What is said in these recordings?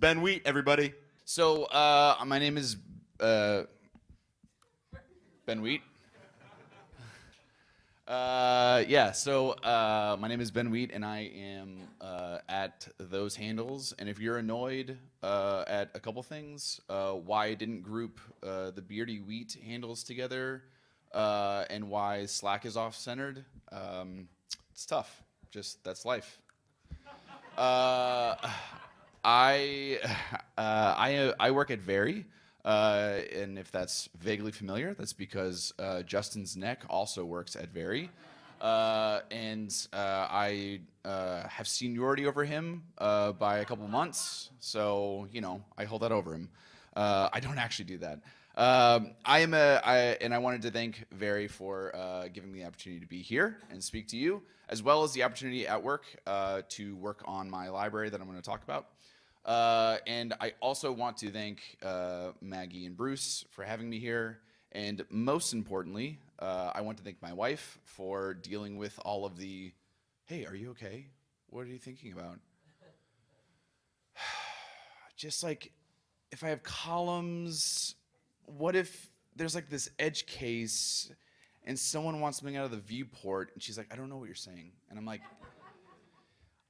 Ben Wheat, everybody. So my name is Ben Wheat. My name is Ben Wheat, and I am at those handles. And if you're annoyed at a couple things, why I didn't group the Beardy Wheat handles together, and why Slack is off-centered, it's tough. Just that's life. Uh, I work at Very, and if that's vaguely familiar, that's because Justin's neck also works at Very, I have seniority over him by a couple months, so I hold that over him. I don't actually do that. I wanted to thank Very for giving me the opportunity to be here and speak to you, as well as the opportunity at work to work on my library that I'm going to talk about. And I also want to thank Maggie and Bruce for having me here. And most importantly, I want to thank my wife for dealing with all of the, hey, are you okay? What are you thinking about? Just like, if I have columns, what if there's like this edge case and someone wants something out of the viewport and she's like, I don't know what you're saying. And I'm like,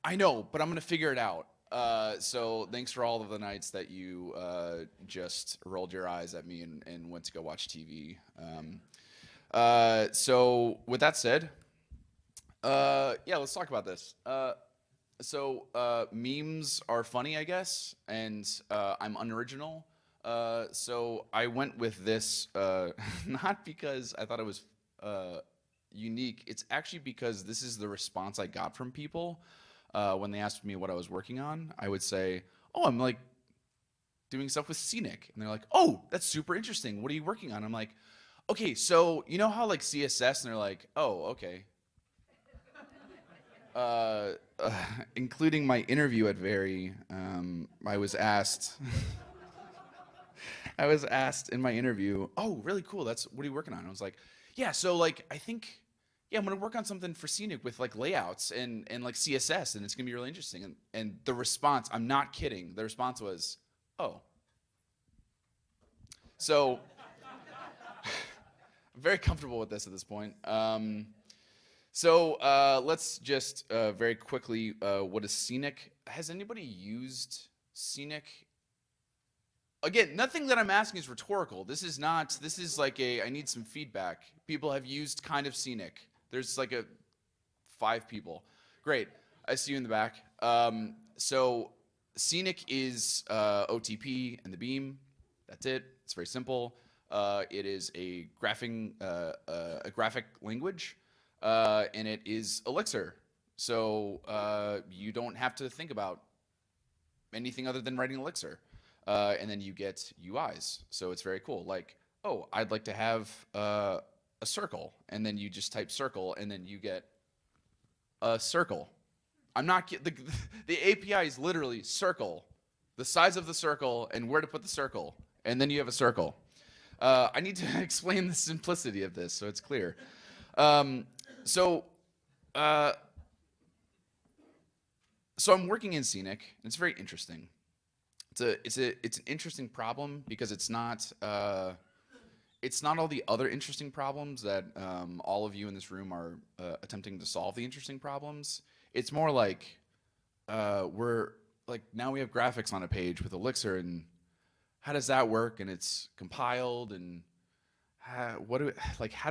I know, but I'm going to figure it out. So thanks for all of the nights that you just rolled your eyes at me and went to go watch TV. So with that said, let's talk about this. Memes are funny, I guess, and I'm unoriginal. So I went with this not because I thought it was unique. It's actually because this is the response I got from people. When they asked me what I was working on, I would say, oh, I'm like doing stuff with Scenic. And they're like, oh, that's super interesting. What are you working on? I'm like, okay, so you know how like CSS? And they're like, oh, okay. Including my interview at Very, I was asked, I was asked in my interview, oh, really cool. What are you working on? I was like, yeah, so like, I'm gonna work on something for Scenic with like layouts and like CSS, and it's gonna be really interesting. And the response, I'm not kidding, the response was, oh. So, I'm very comfortable with this at this point. Let's just very quickly, what is Scenic? Has anybody used Scenic? Again, nothing that I'm asking is rhetorical. This is like I need some feedback. People have used kind of Scenic. There's like 5 people. Great, I see you in the back. So Scenic is OTP and the beam. That's it. It's very simple. It is a graphic language, and it is Elixir. So you don't have to think about anything other than writing Elixir. And then you get UIs. So it's very cool. Like, oh, I'd like to have a circle. And then you just type circle, and then you get a circle. I'm not kidding. The API is literally circle, the size of the circle, and where to put the circle. And then you have a circle. I need to explain the simplicity of this so it's clear. So I'm working in Scenic, and it's very interesting. It's an interesting problem because it's not all the other interesting problems that all of you in this room are attempting to solve the interesting problems. It's more like we're like, now we have graphics on a page with Elixir, and how does that work? And it's compiled, and how do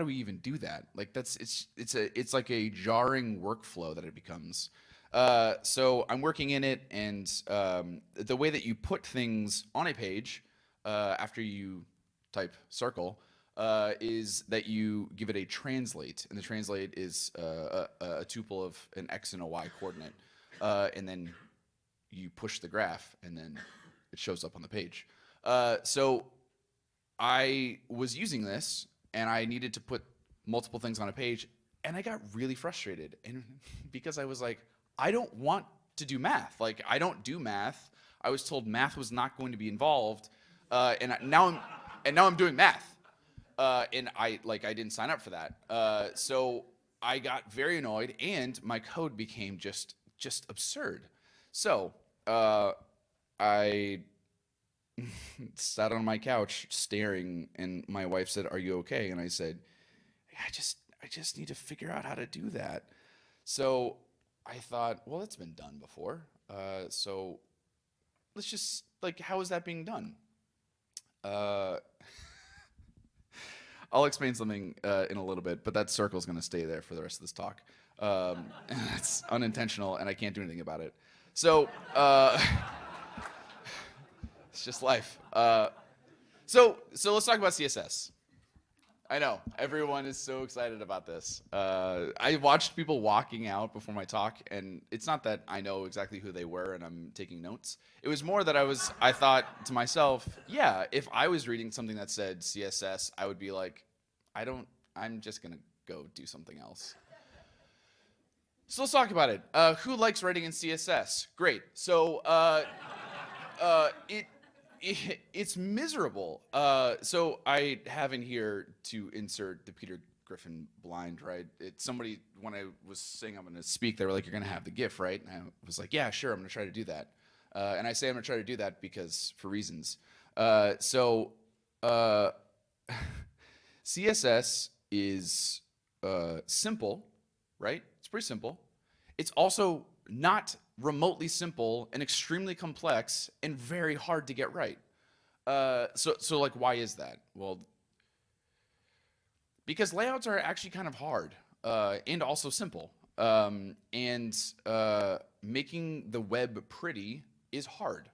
we even do that? Like it's like a jarring workflow that it becomes. So I'm working in it, and the way that you put things on a page after you type circle is that you give it a translate, and the translate is a tuple of an x and a y coordinate, and then you push the graph, and then it shows up on the page. So I was using this, and I needed to put multiple things on a page, and I got really frustrated, and because I was like, I don't want to do math. Like, I don't do math. I was told math was not going to be involved, and now I'm doing math, and I didn't sign up for that. So I got very annoyed, and my code became just absurd. So I sat on my couch staring, and my wife said, "Are you okay?" And I said, I just need to figure out how to do that." So I thought, well, it's been done before. So let's just like, how is that being done? Uh, I'll explain something in a little bit, but that circle is going to stay there for the rest of this talk. It's unintentional, and I can't do anything about it. So it's just life. So let's talk about CSS. I know everyone is so excited about this. I watched people walking out before my talk, and it's not that I know exactly who they were and I'm taking notes. It was more that I thought to myself, yeah, if I was reading something that said CSS, I would be like, I'm just gonna go do something else. So let's talk about it. Who likes writing in CSS? Great. So it's miserable. So I have in here to insert the Peter Griffin blind, right? It's somebody, when I was saying I'm going to speak, they were like, "You're going to have the GIF, right?" And I was like, "Yeah, sure, I'm going to try to do that." And I say I'm going to try to do that because for reasons. So CSS is simple, right? It's pretty simple. It's also not remotely simple and extremely complex and very hard to get right. So like, why is that? Well, because layouts are actually kind of hard and also simple. And making the web pretty is hard.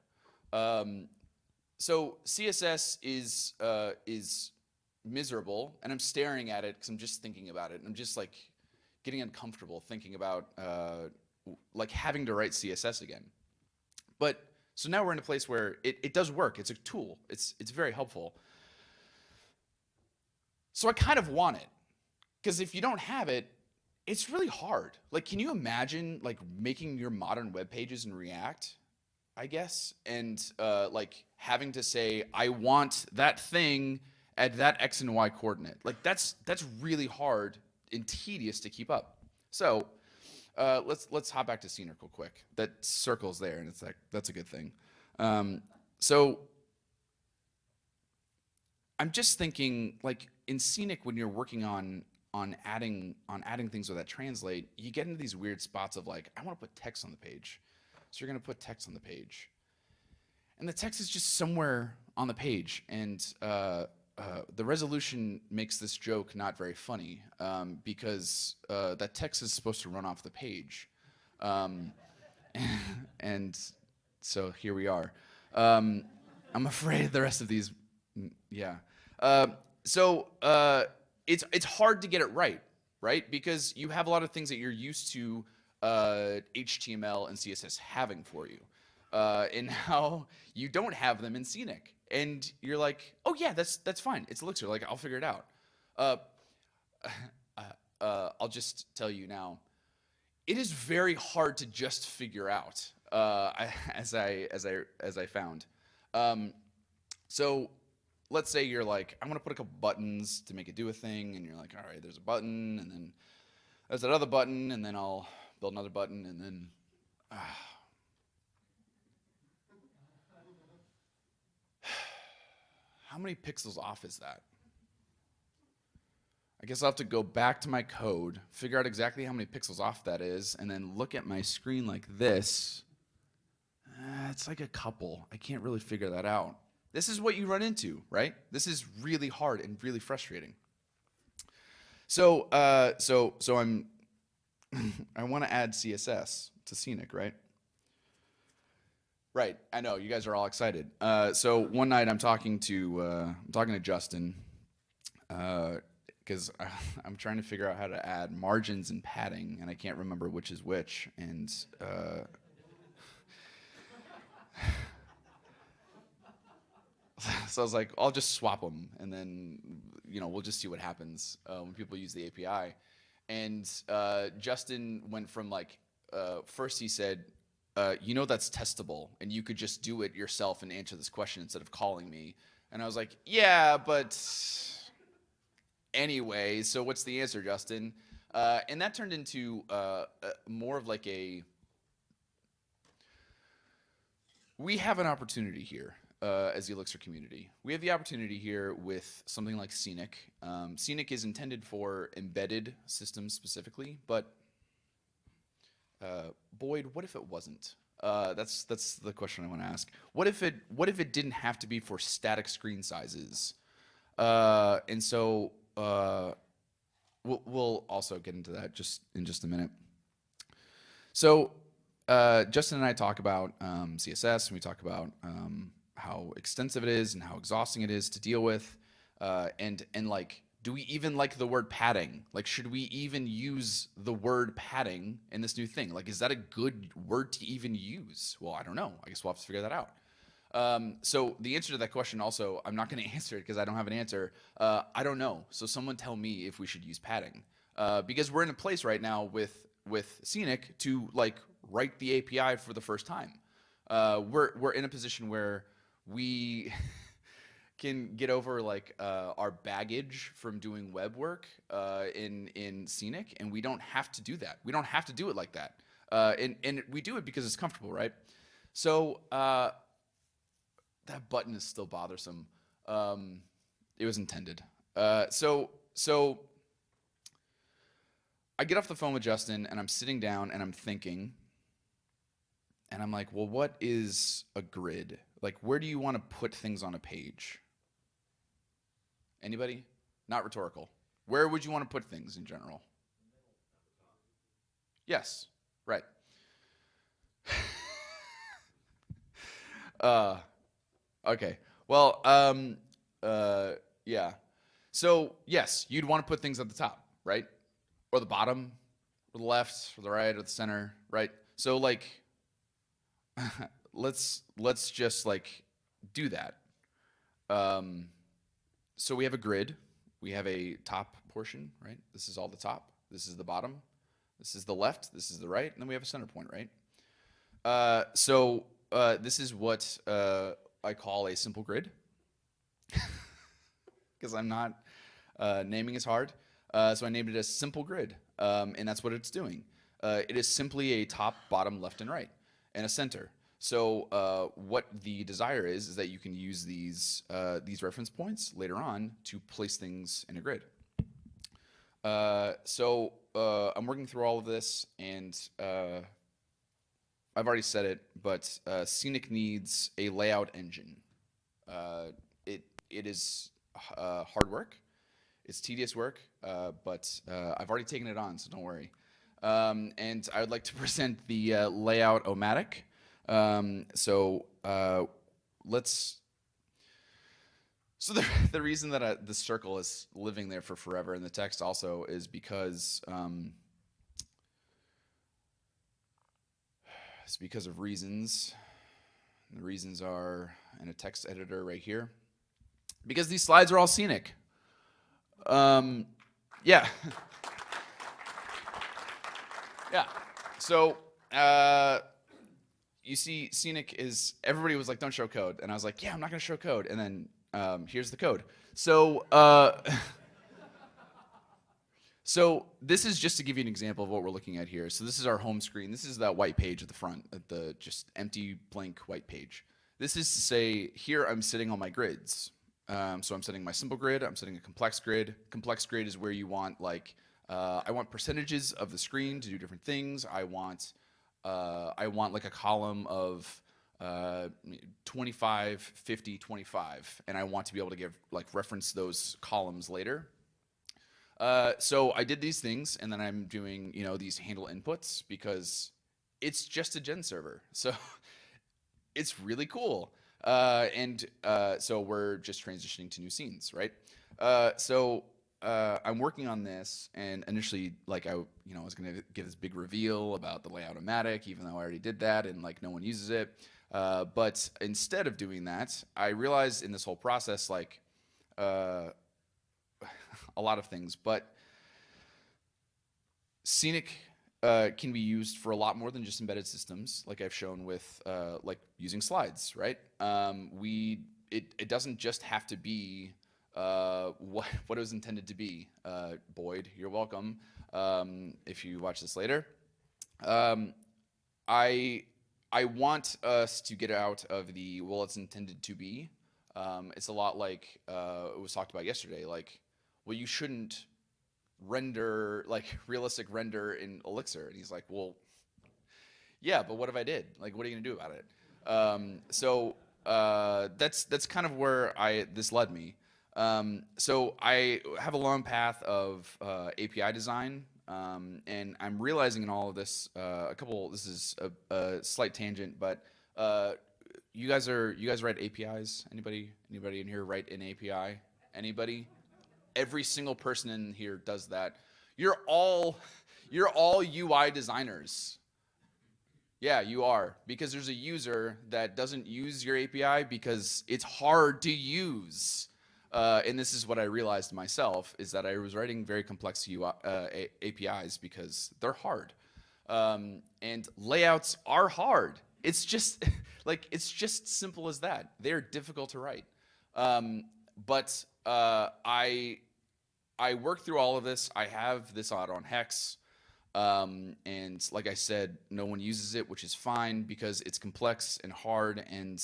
So CSS is miserable, and I'm staring at it because I'm just thinking about it. And I'm just like getting uncomfortable thinking about like having to write CSS again. But so now we're in a place where it does work. It's a tool. It's very helpful. So I kind of want it, because if you don't have it, it's really hard. Like, can you imagine like making your modern web pages in React, I guess, and like having to say, I want that thing at that X and Y coordinate. Like that's really hard and tedious to keep up. So let's hop back to Scenic real quick. That circle's there, and it's like that's a good thing. So I'm just thinking, like in Scenic, when you're working on adding things with that translate, you get into these weird spots of like, I want to put text on the page, so you're gonna put text on the page, and the text is just somewhere on the page, and the resolution makes this joke not very funny because that text is supposed to run off the page, um, and so here we are. I'm afraid the rest of these, yeah. Uh, so it's hard to get it right? Because you have a lot of things that you're used to HTML and CSS having for you, and now you don't have them in Scenic, and you're like, oh yeah, that's fine. It's Elixir. Like I'll figure it out. Uh, I'll just tell you now, it is very hard to just figure out, as I found. So let's say you're like, I'm gonna put a couple buttons to make it do a thing, and you're like, all right, there's a button, and then there's that other button, and then I'll build another button, and then how many pixels off is that? I guess I'll have to go back to my code, figure out exactly how many pixels off that is, and then look at my screen like this. It's like a couple. I can't really figure that out. This is what you run into, right? This is really hard and really frustrating. So I'm I want to add CSS to Scenic, right? Right. I know you guys are all excited. So one night I'm talking to Justin because I'm trying to figure out how to add margins and padding, and I can't remember which is which. And so I was like, I'll just swap them, and then we'll just see what happens when people use the API. And Justin went from like, first he said, that's testable, and you could just do it yourself and answer this question instead of calling me. And I was like, yeah, but anyway, so what's the answer, Justin? And that turned into more of like we have an opportunity here as the Elixir community. We have the opportunity here with something like Scenic. Scenic is intended for embedded systems specifically, but Boyd, what if it wasn't? That's the question I want to ask. What if it didn't have to be for static screen sizes? And so we'll also get into that in just a minute. So Justin and I talk about CSS, and we talk about how extensive it is and how exhausting it is to deal with, and like, do we even like the word padding? Like, should we even use the word padding in this new thing? Like, is that a good word to even use? Well, I don't know. I guess we'll have to figure that out. So the answer to that question also, I'm not going to answer it because I don't have an answer. I don't know. So someone tell me if we should use padding, because we're in a place right now with Scenic to like write the API for the first time. We're in a position where we can get over like our baggage from doing web work in Scenic, and we don't have to do that. We don't have to do it like that, and we do it because it's comfortable, right? So that button is still bothersome. It was intended. So I get off the phone with Justin, and I'm sitting down, and I'm thinking, and I'm like, well, what is a grid? Like, where do you want to put things on a page? Anybody? Not rhetorical. Where would you want to put things in general? Yes, right. Okay. Well, yeah. So yes, you'd want to put things at the top, right? Or the bottom, or the left, or the right, or the center, right? So like, let's just like do that. So we have a grid. We have a top portion, right? This is all the top. This is the bottom. This is the left. This is the right. And then we have a center point, right? This is what I call a simple grid, because I'm not naming is hard. So I named it as simple grid, and that's what it's doing. It is simply a top, bottom, left, and right, and a center. So what the desire is that you can use these reference points later on to place things in a grid. I'm working through all of this, and I've already said it, but Scenic needs a layout engine. It is hard work. It's tedious work, but I've already taken it on, so don't worry. And I would like to present the layout-o-matic. So the reason that the circle is living there for forever in the text also is because it's because of reasons. And the reasons are in a text editor right here. Because these slides are all Scenic. Yeah. Yeah. So you see, Scenic is, everybody was like, don't show code. And I was like, yeah, I'm not going to show code. And then here's the code. So so this is just to give you an example of what we're looking at here. So this is our home screen. This is that white page at the front, at the just empty blank white page. This is to say, here I'm sitting on my grids. So I'm setting my simple grid, I'm setting a complex grid. Complex grid is where you want like, I want percentages of the screen to do different things. I want like a column of 25, 50, 25, and I want to be able to give like reference those columns later. So I did these things, and then I'm doing, you know, these handle inputs because it's just a gen server. So it's really cool. So we're just transitioning to new scenes, right? I'm working on this, and initially, like I was gonna give this big reveal about the layout-o-matic, even though I already did that, and like no one uses it. But instead of doing that, I realized in this whole process, like a lot of things, but Scenic can be used for a lot more than just embedded systems, like I've shown with like using slides, right? It doesn't just have to be what it was intended to be. Boyd, you're welcome if you watch this later. I I want us to get out of the, well, it's intended to be. It's a lot like it was talked about yesterday. Like, well, you shouldn't render like realistic render in Elixir. And he's like, well, yeah, but what if I did? Like, what are you gonna do about it? That's kind of where this led me. So I have a long path of API design, and I'm realizing in all of this This is a slight tangent, but you guys write APIs? Anybody in here write an API? Anybody? Every single person in here does that. You're all you're all UI designers. Yeah, you are. Because there's a user that doesn't use your API because it's hard to use. And this is what I realized myself, is that I was writing very complex APIs because they're hard. And layouts are hard. It's just it's just simple as that. They're difficult to write. But I worked through all of this. I have this out on Hex. And like I said, no one uses it, which is fine because it's complex and hard, and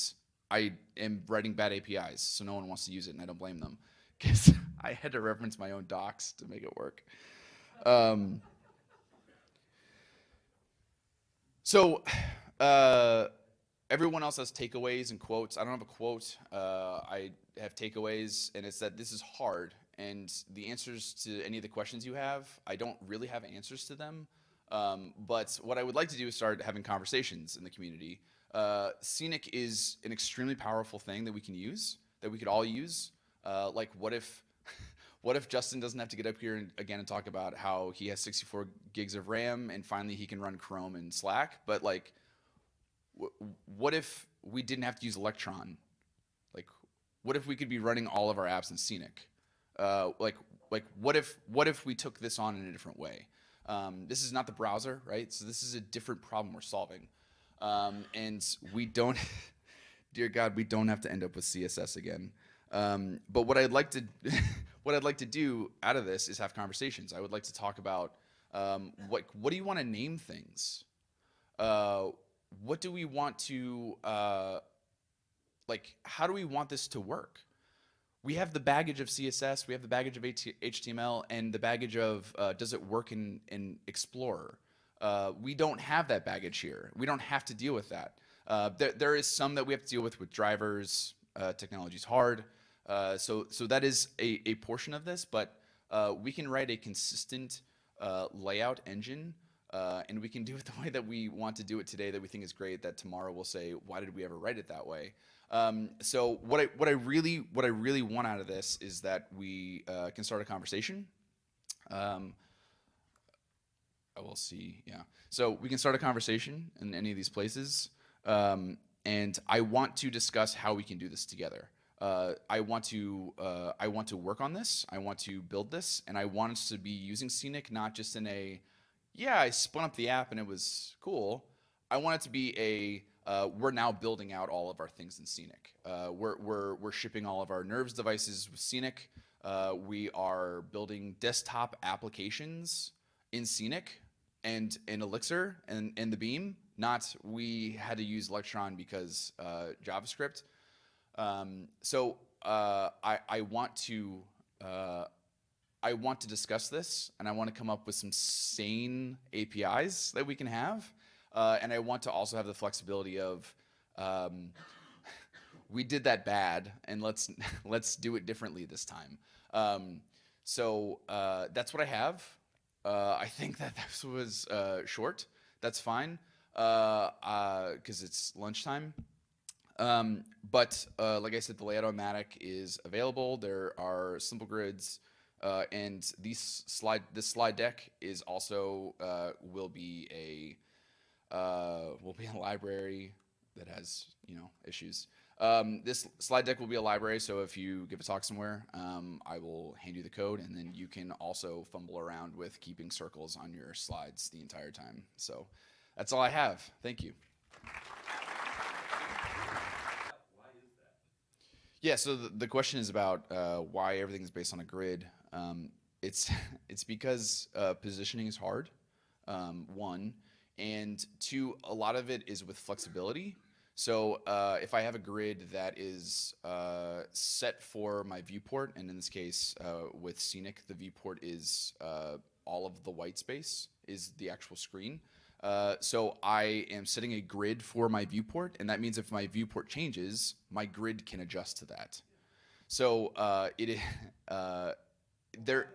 I am writing bad APIs, so no one wants to use it, and I don't blame them because I had to reference my own docs to make it work. So everyone else has takeaways and quotes. I don't have a quote. I have takeaways, and it's that this is hard. And the answers to any of the questions you have, I don't really have answers to them. But what I would like to do is start having conversations in the community. Scenic is an extremely powerful thing that we can use, that we could all use. Like, what if, what if Justin doesn't have to get up here again and talk about how he has 64 gigs of RAM and finally he can run Chrome and Slack? But like, what if we didn't have to use Electron? Like, what if we could be running all of our apps in Scenic? Like what if we took this on in a different way? This is not the browser, right? So this is a different problem we're solving. And we don't, dear God, we don't have to end up with CSS again. But what I'd like to, what I'd like to do out of this is have conversations. I would like to talk about what do you want to name things? What do we want to, like, how do we want this to work? We have the baggage of CSS, we have the baggage of HTML, and the baggage of does it work in Explorer? We don't have that baggage here. We don't have to deal with that. There is some that we have to deal with drivers. Technology's hard. So that is a portion of this, but we can write a consistent layout engine, and we can do it the way that we want to do it today, that we think is great, that tomorrow we'll say, why did we ever write it that way? So what I really want out of this is that we can start a conversation. I will see, yeah. So we can start a conversation in any of these places, and I want to discuss how we can do this together. I want to work on this. I want to build this, and I want us to be using Scenic not just in a, yeah, I spun up the app and it was cool. I want it to be a we're now building out all of our things in Scenic. We're shipping all of our Nerves devices with Scenic. We are building desktop applications in Scenic and in Elixir and the Beam. Not we had to use Electron because JavaScript. So I want to discuss this, and I want to come up with some sane APIs that we can have. And I want to also have the flexibility of, we did that bad, and let's do it differently this time. So that's what I have. I think that this was short. That's fine, because it's lunchtime. But like I said, the layout-o-matic is available. There are simple grids. And this slide deck is also will be a library that has, you know, issues. This slide deck will be a library, so if you give a talk somewhere, I will hand you the code, and then you can also fumble around with keeping circles on your slides the entire time. So that's all I have. Thank you. Yeah, so the question is about why everything is based on a grid. It's because positioning is hard, one, And two, a lot of it is with flexibility. So if I have a grid that is set for my viewport, and in this case with Scenic, the viewport is all of the white space is the actual screen. So I am setting a grid for my viewport, and that means if my viewport changes, my grid can adjust to that. So there.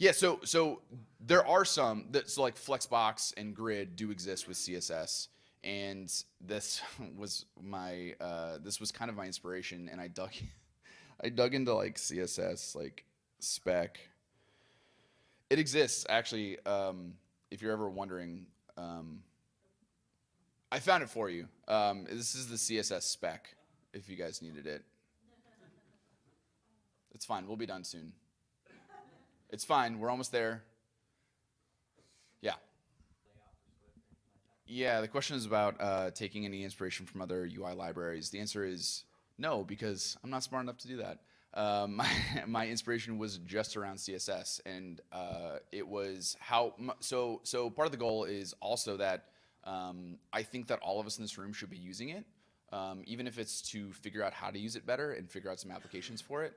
Yeah, so there are some that so like Flexbox and Grid do exist with CSS, and this was my this was kind of my inspiration, and I dug I dug into like CSS like spec. It exists actually. If you're ever wondering, I found it for you. This is the CSS spec. If you guys needed it, it's fine. We'll be done soon. It's fine. We're almost there. Yeah. Yeah, the question is about taking any inspiration from other UI libraries. The answer is no, because I'm not smart enough to do that. My inspiration was just around CSS, and it was so part of the goal is also that I think that all of us in this room should be using it, even if it's to figure out how to use it better and figure out some applications for it.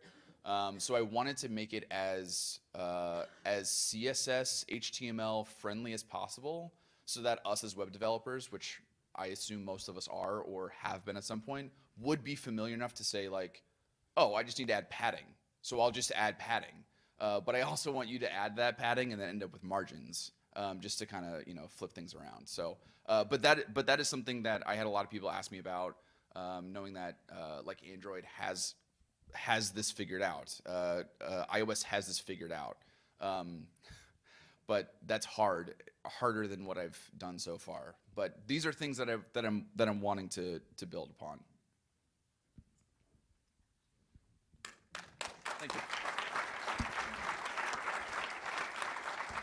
So I wanted to make it as CSS, HTML friendly as possible, so that us as web developers, which I assume most of us are or have been at some point, would be familiar enough to say like, oh, I just need to add padding, so I'll just add padding. But I also want you to add that padding and then end up with margins, just to kind of flip things around. So, but that is something that I had a lot of people ask me about, knowing that like Android has this figured out. iOS has this figured out. But that's harder than what I've done so far. But these are things that I'm wanting to build upon. Thank you.